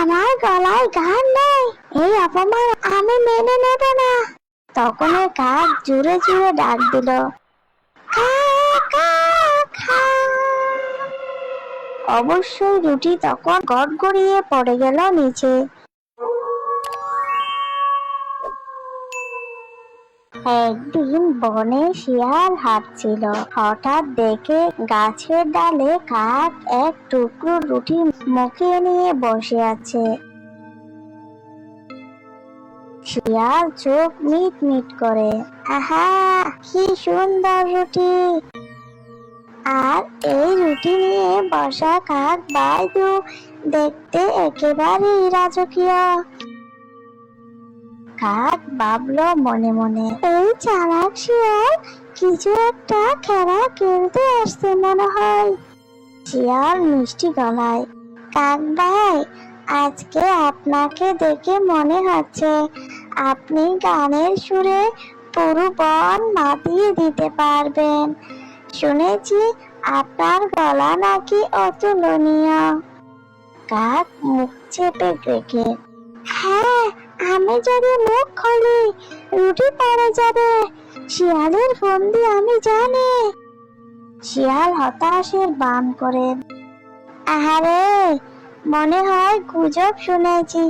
আমার গলায় গান নেই, এই অপমান আমি মেনে নেব না। তখন ওই কাক জোরে জোরে ডাক দিল, খা খা খা। অবশ্যই রুটি তখন গড়গড়িয়ে পড়ে গেল নিচে। একদিন বনে শিয়াল হাঁটছিল, হঠাৎ দেখে গাছের ডালে কাক এক টুকরো রুটি মুখে নিয়ে বসে আছে। শিয়াল চোখ মিট মিট করে, আহা কি সুন্দর রুটি। আর এই রুটি নিয়ে বসা কাক বাইদু দেখতে একেবারেই রাজকীয়। কাক ভাবলো মনে মনে, এই চালাক শিয়াল কিছু একটা খেলা খেলতে আসছে মনে হয়। শিয়াল মিষ্টি গলায়, কাক ভাই, আজকে আপনাকে দেখে মনে হচ্ছে আপনি গানের সুরে পুরো বন মাতিয়ে দিতে পারবেন। শুনেছি আপনার গলা নাকি অতুলনীয়। কাক মুখ চেপে রেখে, হ্যাঁ, আমি যদি মুখ খুলি রুটি পড়ে যাবে, শিয়ালের ফন্দি আমি জানি। শিয়াল হতাশের বান করে, আহারে, মনে হয় গুজব শুনেছি,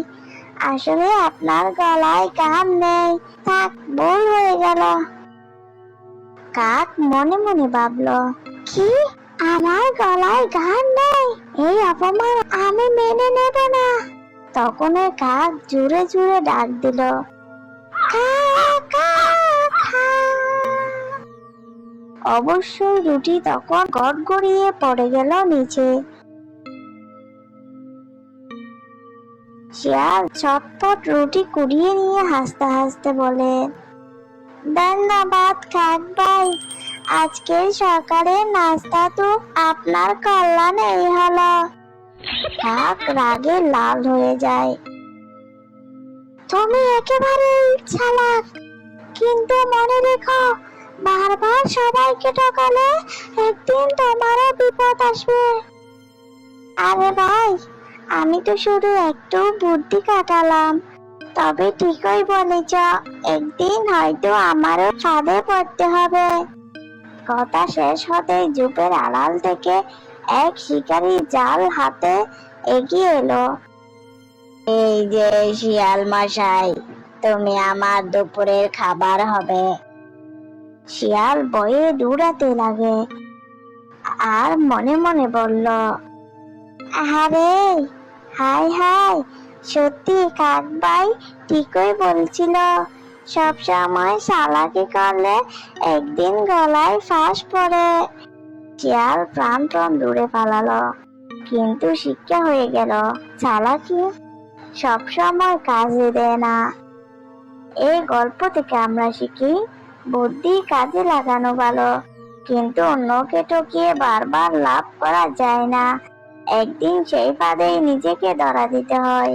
আসলে আপনার গলায় গান নেই। থাক, ভুল হয়ে গেল। কাক মনে মনে ভাবলো, কি, আমার গলায় গান নেই, এই অপমান আমি মেনে নেব না। তখন ওই কাক জোরে জোরে ডাক দিল, খা খা খা। অবশ্যই রুটি তখন গড়গড়িয়ে পড়ে গেল নিচে। শিয়াল চটপট রুটি কুড়িয়ে নিয়ে হাসতে হাসতে বলে, ধন্যবাদ কাক ভাই, আজকের সকালের নাস্তা তো আপনার কল্যাণেই হলো। কাক রাগে লাল হয়ে যায়, তুমি একেবারেই চালাক, কিন্তু মনে রেখো, বারবার সবাইকে ঠকালে একদিন তোমারও বিপদ আসবে। আরে ভাই, আমি তো শুধু একটু বুদ্ধি কাটালাম, তবে ঠিকই বলেছ, একদিন হয়তো আমারও ফাঁদে পড়তে হবে। কথা শেষ হতেই ঝোপের আড়াল থেকে এক শিকারী জাল হাতে এগিয়ে এলো। এই যে শিয়াল মশাই, তুমি আমার দুপুরের খাবার হবে। শিয়াল ভয়ে দৌড়াতে লাগে আর মনে মনে বলল, আরে হাই হাই, সত্যি কাক ভাই ঠিকই বলছিল, সব সময় চালাকি করলে একদিন গলায় ফাঁস পড়ে। শিয়াল প্রাণপণ দূরে পালালো, কিন্তু শিক্ষা হয়ে গেল, চালাকি সব সময় কাজে দেয় না। এই গল্প থেকে আমরা শিখি, বুদ্ধি কাজে লাগানো ভালো, কিন্তু অন্যকে ঠকিয়ে বারবার লাভ করা যায় না। একদিন সেই ফাঁদেই নিজেকে ধরা দিতে হয়।